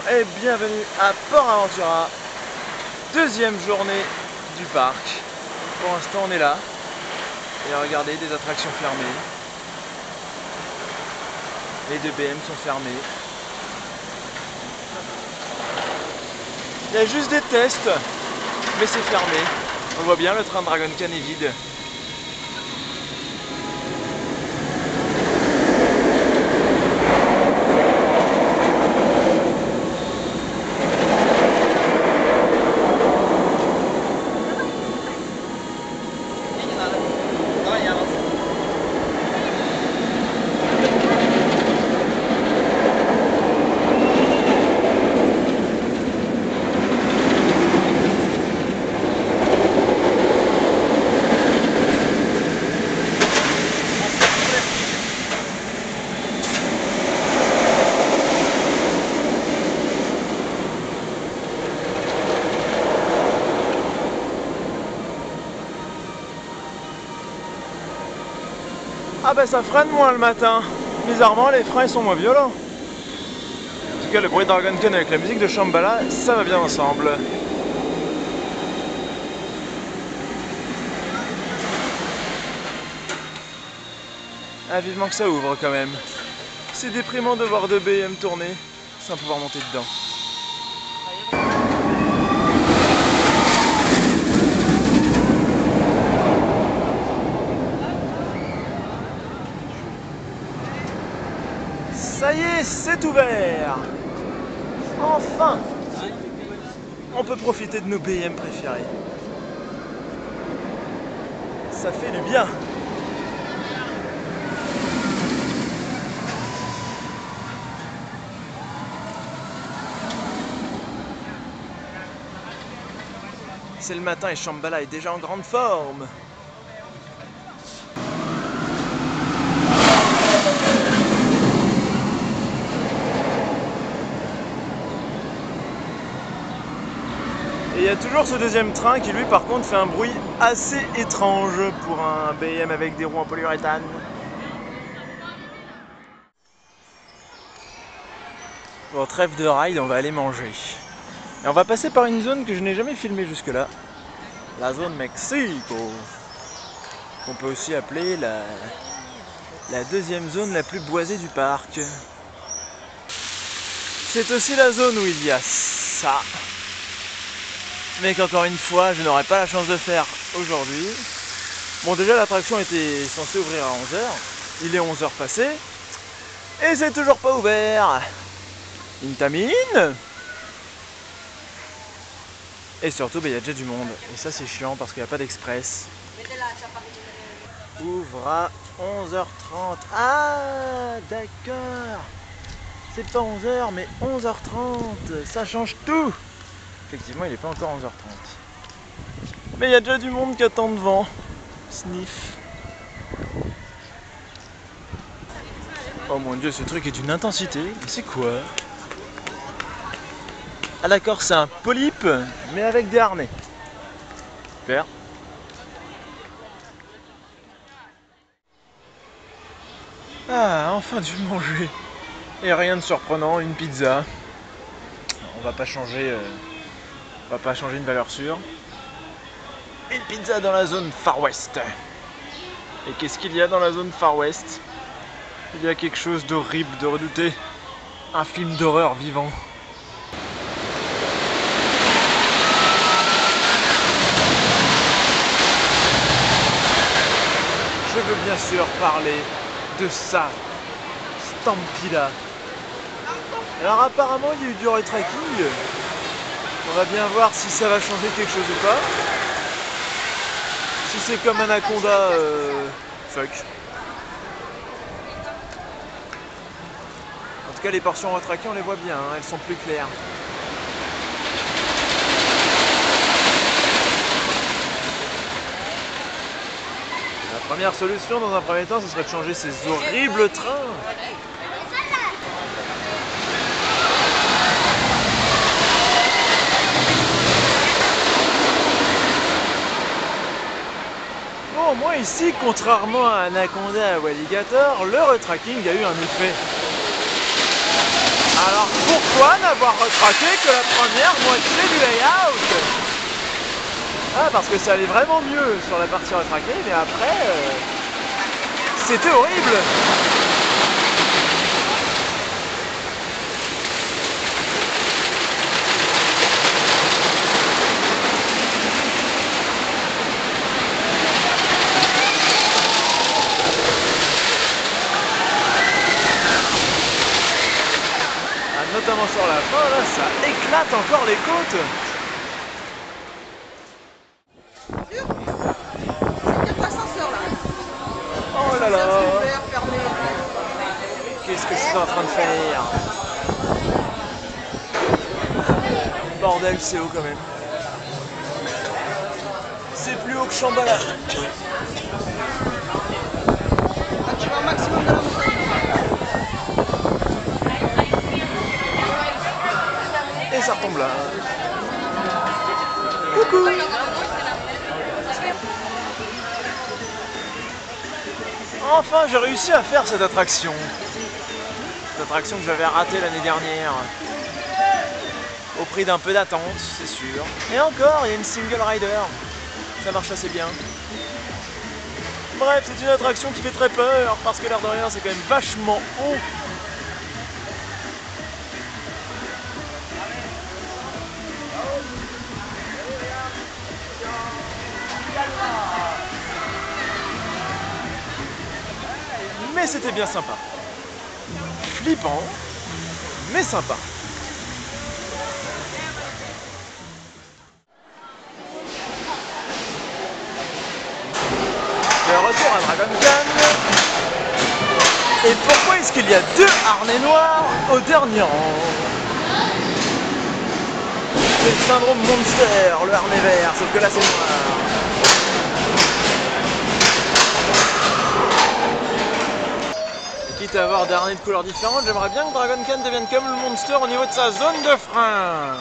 et bienvenue à Port Aventura, deuxième journée du parc. Pour l'instant on est là et regardez, des attractions fermées, les deux BM sont fermés. Il y a juste des tests, mais c'est fermé. On voit bien, le train Dragon Khan est vide. Ah bah ça freine moins le matin. Bizarrement les freins sont moins violents. En tout cas le bruit de Dragon Khan avec la musique de Shambhala, ça va bien ensemble. Ah vivement que ça ouvre quand même. C'est déprimant de voir deux BM tourner sans pouvoir monter dedans. Ça y est, c'est ouvert! Enfin! On peut profiter de nos BM préférés. Ça fait du bien! C'est le matin et Shambhala est déjà en grande forme. Et il y a toujours ce deuxième train qui lui par contre fait un bruit assez étrange pour un BM avec des roues en polyuréthane. Bon, trêve de ride, on va aller manger. Et on va passer par une zone que je n'ai jamais filmée jusque là. La zone Mexico. Qu'on peut aussi appeler la deuxième zone la plus boisée du parc. C'est aussi la zone où il y a ça. Mais qu'encore une fois, je n'aurai pas la chance de faire aujourd'hui. Bon, déjà l'attraction était censée ouvrir à 11h. Il est 11h passé. Et c'est toujours pas ouvert. Intamine. Et surtout, il y a déjà du monde. Et ça c'est chiant parce qu'il n'y a pas d'express. Ouvre à 11h30. Ah, d'accord. C'est pas 11h, mais 11h30. Ça change tout. Effectivement, il n'est pas encore 11h30. Mais il y a déjà du monde qui attend devant. Sniff. Oh mon dieu, ce truc est d'une intensité. Mais c'est quoi? Ah d'accord, c'est un polype, mais avec des harnais. Super. Ah, enfin du manger. Et rien de surprenant, une pizza. On va pas changer une valeur sûre. Une pizza dans la zone Far West. Et qu'est-ce qu'il y a dans la zone Far West? Il y a quelque chose d'horrible, de redouté. Un film d'horreur vivant. Je veux bien sûr parler de ça. Stampila. Alors apparemment il y a eu du retracking. On va bien voir si ça va changer quelque chose ou pas. Si c'est comme Anaconda, fuck. En tout cas les portions retraquées on les voit bien, hein, elles sont plus claires. La première solution dans un premier temps ce serait de changer ces horribles trains. Bon, moi ici, contrairement à Anaconda ou Alligator, le retracking a eu un effet. Alors pourquoi n'avoir retraqué que la première moitié du layout? Ah, parce que ça allait vraiment mieux sur la partie retraquée, mais après, c'était horrible. Notamment sur la fin, là, ça éclate encore les côtes. Oh là là. Qu'est-ce que c'est en train de faire? Bordel, c'est haut quand même. C'est plus haut que Shambhala. Tu vas au maximum de la montagne. Et ça retombe là. Coucou. Enfin, j'ai réussi à faire cette attraction. Cette attraction que j'avais ratée l'année dernière. Au prix d'un peu d'attente, c'est sûr. Et encore, il y a une single rider. Ça marche assez bien. Bref, c'est une attraction qui fait très peur, parce que l'air de rien, c'est quand même vachement haut. Mais c'était bien sympa. Flippant, mais sympa. De retour à Dragon Khan. Et pourquoi est-ce qu'il y a deux harnais noirs au dernier rang? C'est le syndrome Monster, le harnais vert, sauf que là c'est noir. Quitte à avoir des harnais de couleurs différentes, j'aimerais bien que Dragon Khan devienne comme le Monster au niveau de sa zone de frein.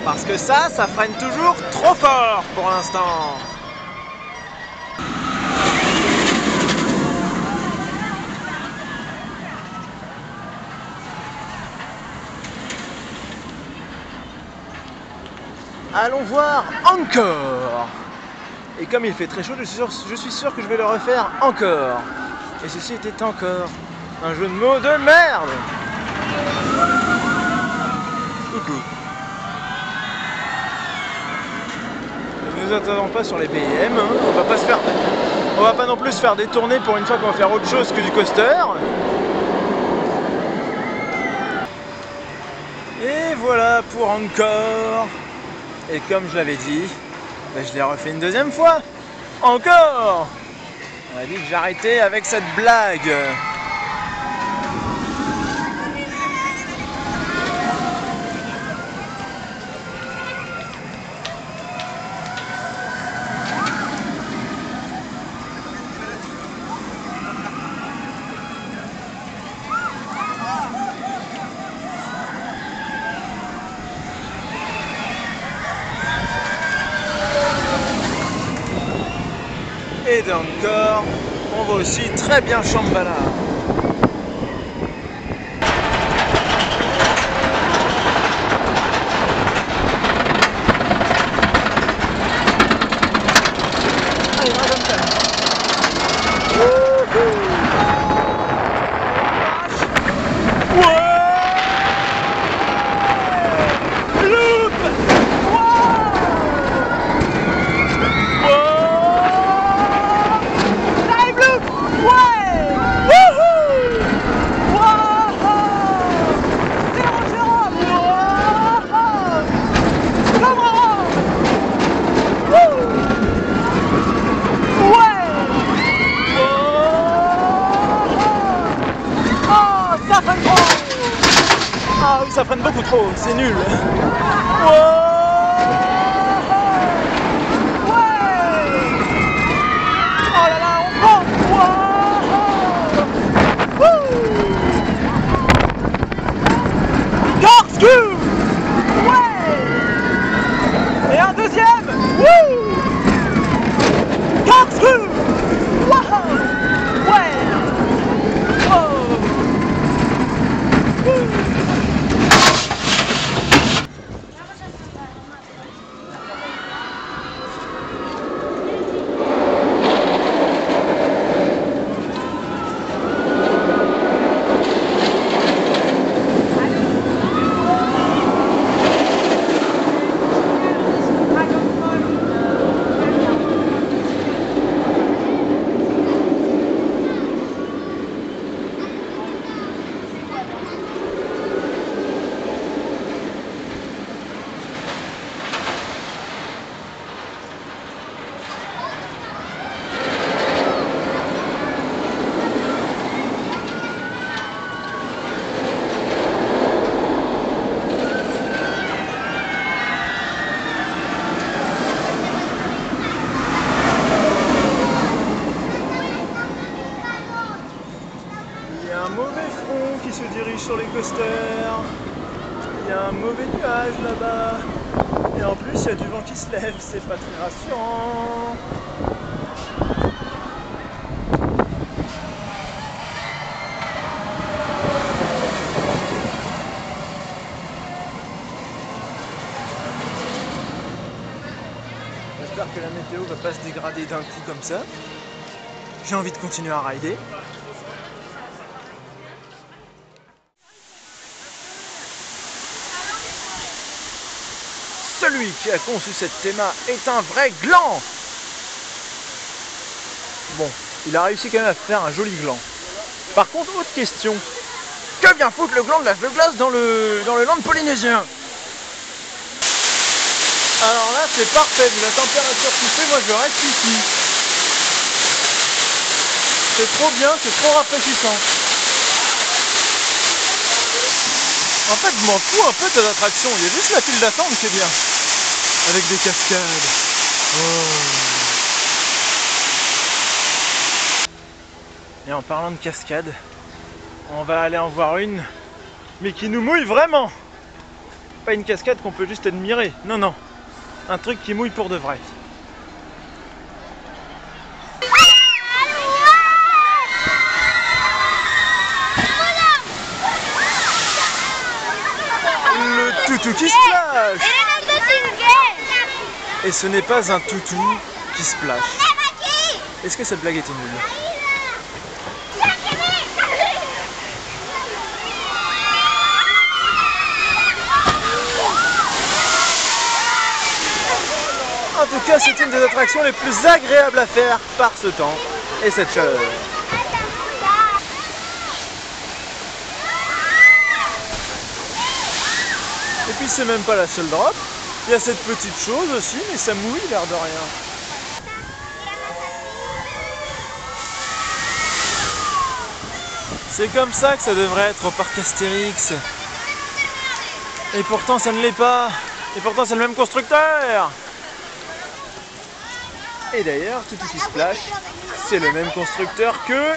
Parce que ça freine toujours trop fort pour l'instant. Allons voir encore. Et comme il fait très chaud, je suis sûr que je vais le refaire encore. Et ceci était encore un jeu de mots de merde. Coucou. Ne nous attendons pas sur les BM, hein. On va pas non plus se faire détourner pour une fois qu'on va faire autre chose que du coaster. Et voilà pour encore. Et comme je l'avais dit, je l'ai refait une deuxième fois. Encore. On a dit que j'arrêtais avec cette blague. Et d'encore, on voit aussi très bien Shambhala. Allez, Dragon Khan. Wow. ça freine beaucoup trop, c'est nul. Wow. Ouais. Oh là là, on prend. Wow. Corkscrew. Ouais. Et un deuxième. Wouh. Corkscrew. Wow. Ouais. Oh. Wouh. Qui se dirige sur les coasters. Il y a un mauvais nuage là-bas. Et en plus, il y a du vent qui se lève. C'est pas très rassurant. J'espère que la météo va pas se dégrader d'un coup comme ça. J'ai envie de continuer à rider. Celui qui a conçu cette théma est un vrai gland. Bon, il a réussi quand même à faire un joli gland. Par contre, autre question. Que vient foutre le gland de l'âge de glace dans le land polynésien? Alors là, c'est parfait. Vu la température qu'il fait, moi je reste ici. C'est trop bien, c'est trop rafraîchissant. En fait, je m'en fous un peu de l'attraction. Il y a juste la file d'attente qui est bien. Avec des cascades. Oh. Et en parlant de cascades, on va aller en voir une, mais qui nous mouille vraiment. Pas une cascade qu'on peut juste admirer. Non, non. Un truc qui mouille pour de vrai. Le toutou qui splash. Et ce n'est pas un toutou qui splash. Est-ce que cette blague était nulle? En tout cas, c'est une des attractions les plus agréables à faire par ce temps et cette chaleur. Et puis c'est même pas la seule drop. Il y a cette petite chose aussi, mais ça mouille l'air de rien. C'est comme ça que ça devrait être au parc Astérix. Et pourtant ça ne l'est pas. Et pourtant c'est le même constructeur. Et d'ailleurs, Toutou qui Splash, c'est le même constructeur que...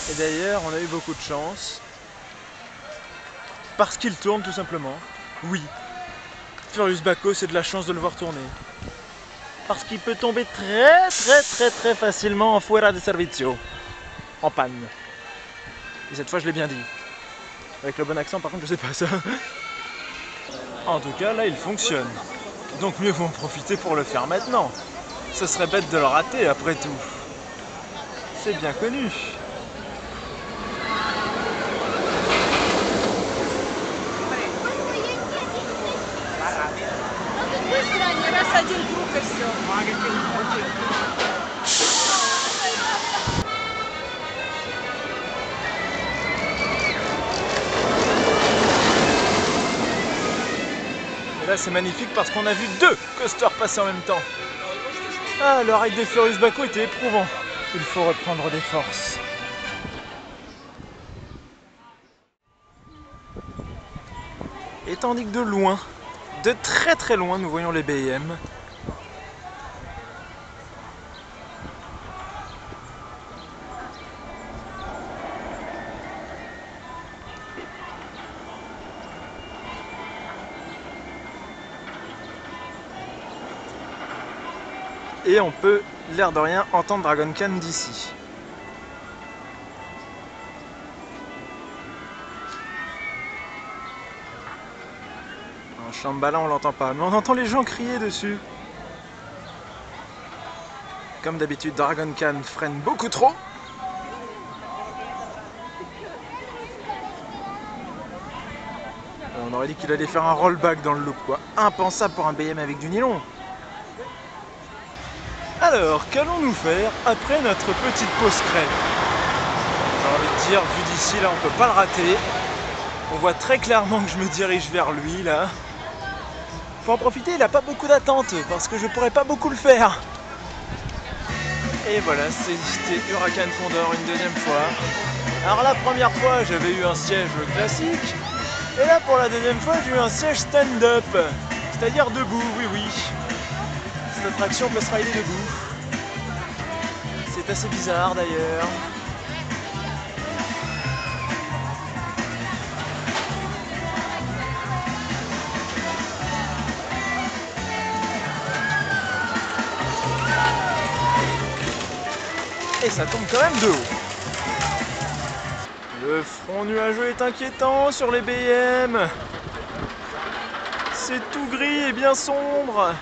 Et d'ailleurs, on a eu beaucoup de chance. Parce qu'il tourne tout simplement. Oui. Furious Baco, c'est de la chance de le voir tourner. Parce qu'il peut tomber très facilement en fuera de servicio. En panne. Et cette fois, je l'ai bien dit. Avec le bon accent, par contre, je sais pas ça. En tout cas, là, il fonctionne. Donc mieux vaut en profiter pour le faire maintenant. Ce serait bête de le rater, après tout. C'est bien connu. Один круг и все. là c'est magnifique parce qu'on a vu 2 coasters passer en même temps. Ah, le ride de Furious Baco était éprouvant. Il faut reprendre des forces. Et tandis que de loin, de très très loin, nous voyons les BM. Et on peut, l'air de rien, entendre Dragon Khan d'ici. En Shambhala, on l'entend pas, mais on entend les gens crier dessus. Comme d'habitude, Dragon Khan freine beaucoup trop. On aurait dit qu'il allait faire un rollback dans le loop, quoi. Impensable pour un BM avec du nylon. Alors, qu'allons-nous faire après notre petite pause crème? J'ai envie de dire, vu d'ici, là, on peut pas le rater. On voit très clairement que je me dirige vers lui, là. Faut en profiter, il n'a pas beaucoup d'attente, parce que je pourrais pas beaucoup le faire. Et voilà, c'était Huracan Condor une deuxième fois. Alors la première fois, j'avais eu un siège classique. Et là, pour la deuxième fois, j'ai eu un siège stand-up. C'est-à-dire debout, oui. Cette attraction peut se rider debout. C'est assez bizarre d'ailleurs. Et ça tombe quand même de haut. Le front nuageux est inquiétant sur les BM. C'est tout gris et bien sombre.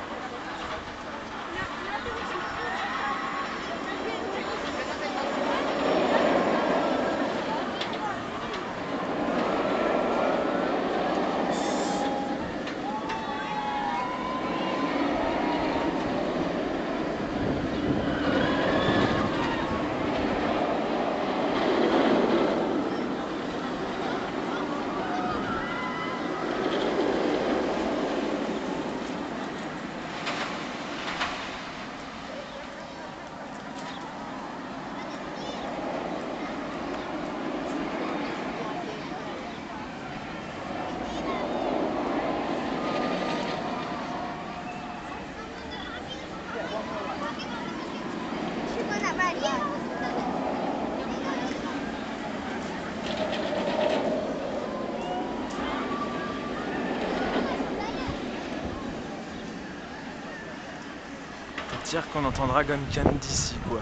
Dire qu'on entend Dragon Khan d'ici, quoi.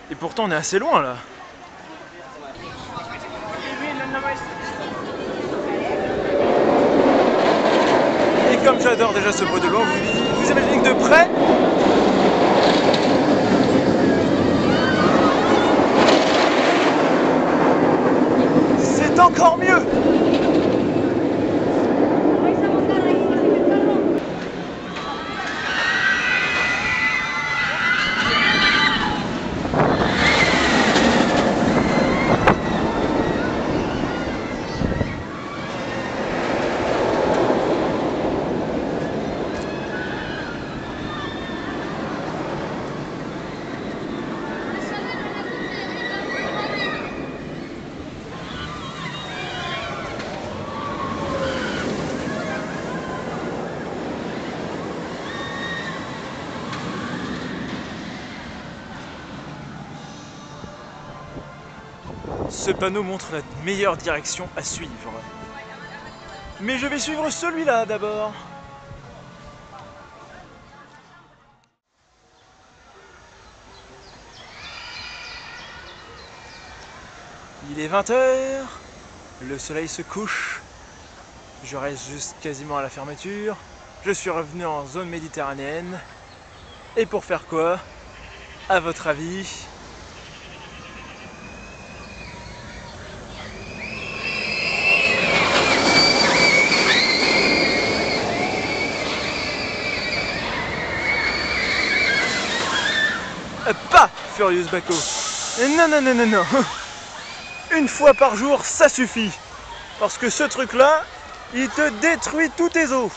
Et pourtant on est assez loin là. Et comme j'adore déjà ce bruit de loin, vous imaginez que de près, c'est encore mieux. Ce panneau montre la meilleure direction à suivre. Mais je vais suivre celui-là d'abord. Il est 20 h, le soleil se couche, je reste juste quasiment à la fermeture, je suis revenu en zone méditerranéenne. Et pour faire quoi, à votre avis? Pas Furious Baco. Non. Une fois par jour, ça suffit. Parce que ce truc-là, Il te détruit tous tes os.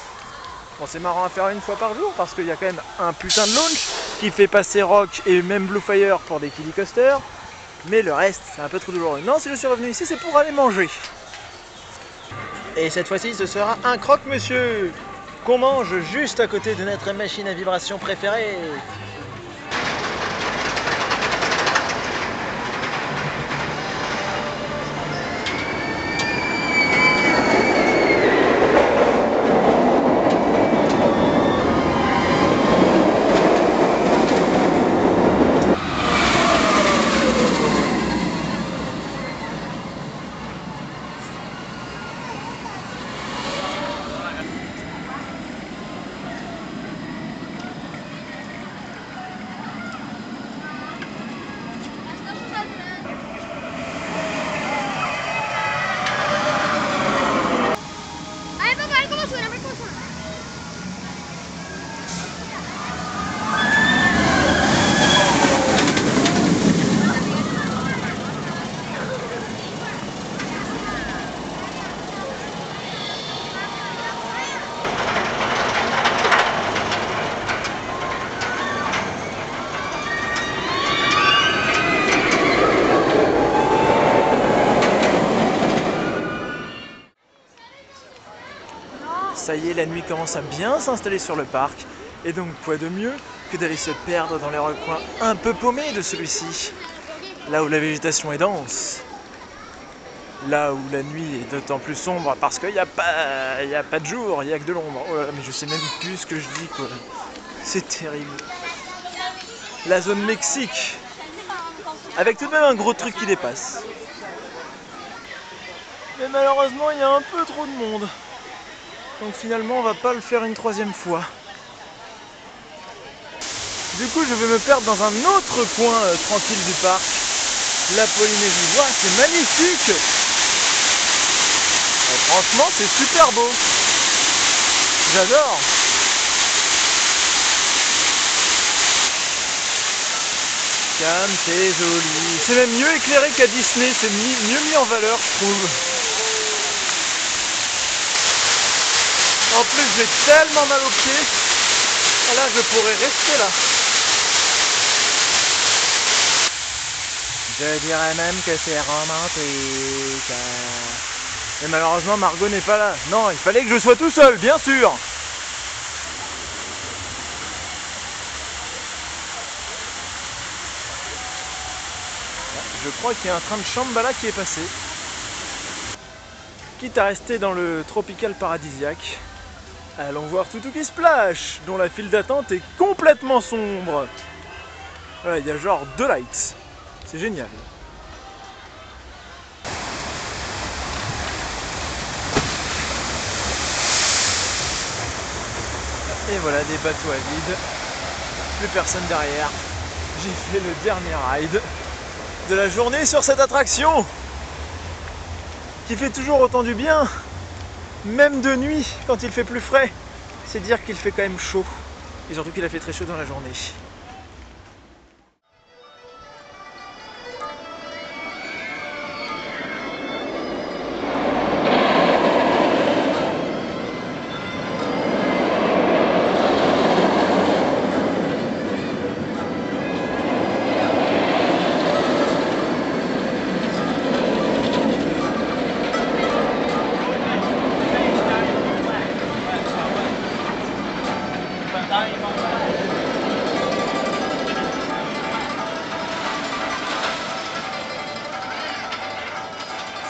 Bon, c'est marrant à faire une fois par jour parce qu'il y a quand même un putain de launch qui fait passer Rock et même Bluefire pour des kiddie coasters. Mais le reste, c'est un peu trop douloureux. Non, si je suis revenu ici, c'est pour aller manger. Et cette fois-ci, ce sera un croque-monsieur qu'on mange juste à côté de notre machine à vibration préférée. Ça y est, la nuit commence à bien s'installer sur le parc. Et donc quoi de mieux que d'aller se perdre dans les recoins un peu paumés de celui-ci. Là où la végétation est dense. Là où la nuit est d'autant plus sombre parce qu'il n'y a pas de jour, il n'y a que de l'ombre. Oh là là, mais je sais même plus ce que je dis quoi. C'est terrible. La zone Mexique. Avec tout de même un gros truc qui dépasse. Mais malheureusement, il y a un peu trop de monde. Donc finalement, on va pas le faire une troisième fois. Du coup, je vais me perdre dans un autre coin tranquille du parc. La Polynésie. Wow, c'est magnifique! Et franchement, c'est super beau. J'adore. Comme c'est joli. C'est même mieux éclairé qu'à Disney. C'est mieux mis en valeur, je trouve. En plus, j'ai tellement mal aux pieds. Et là, je pourrais rester là. Je dirais même que c'est romantique. Mais malheureusement, Margot n'est pas là. Non, il fallait que je sois tout seul, bien sûr. Je crois qu'il y a un train de Shambhala qui est passé. Quitte à rester dans le tropical paradisiaque, allons voir Tutuki Splash, dont la file d'attente est complètement sombre. Voilà, il y a genre 2 lights. C'est génial. Et voilà, des bateaux à vide. Plus personne derrière. J'ai fait le dernier ride de la journée sur cette attraction qui fait toujours autant du bien, même de nuit quand il fait plus frais. C'est dire qu'il fait quand même chaud. Et surtout qu'il a fait très chaud dans la journée.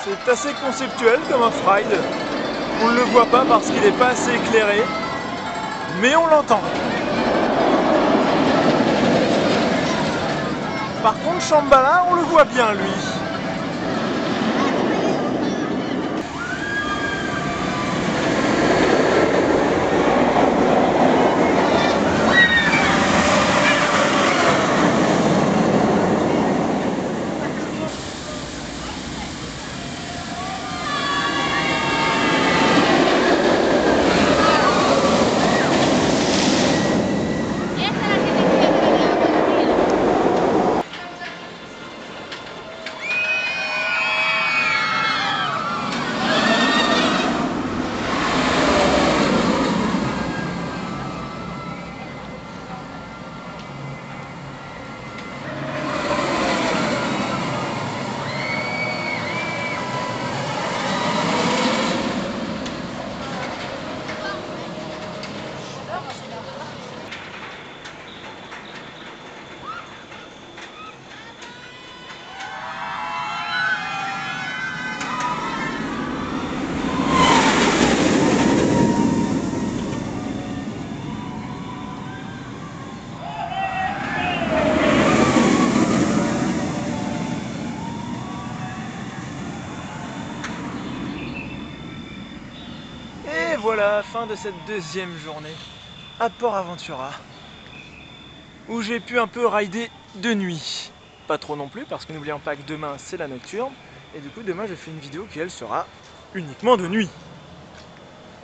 C'est assez conceptuel comme off-ride. On ne le voit pas parce qu'il n'est pas assez éclairé, mais on l'entend. Par contre, Shambhala, on le voit bien lui. voilà, fin de cette deuxième journée à Port Aventura, où j'ai pu un peu rider de nuit. Pas trop non plus, parce que n'oublions pas que demain c'est la nocturne, et du coup demain je fais une vidéo qui elle sera uniquement de nuit.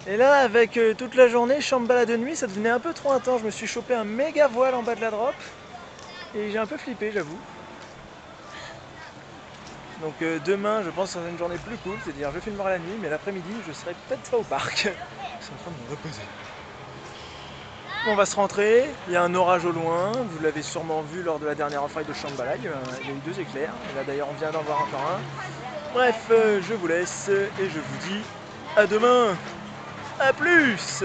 Et là, avec toute la journée, Shambhala de nuit, ça devenait un peu trop intense. Je me suis chopé un méga voile en bas de la drop, et j'ai un peu flippé, j'avoue. Donc demain, je pense que ça sera une journée plus cool, c'est-à-dire je filmerai la nuit, mais l'après-midi, je serai peut-être pas au parc. Je suis en train de me reposer. Bon, on va se rentrer, il y a un orage au loin, vous l'avez sûrement vu lors de la dernière off-ride de Shambhala, il y a eu 2 éclairs, et là d'ailleurs on vient d'en voir encore un. Bref, je vous laisse, et je vous dis à demain, à plus!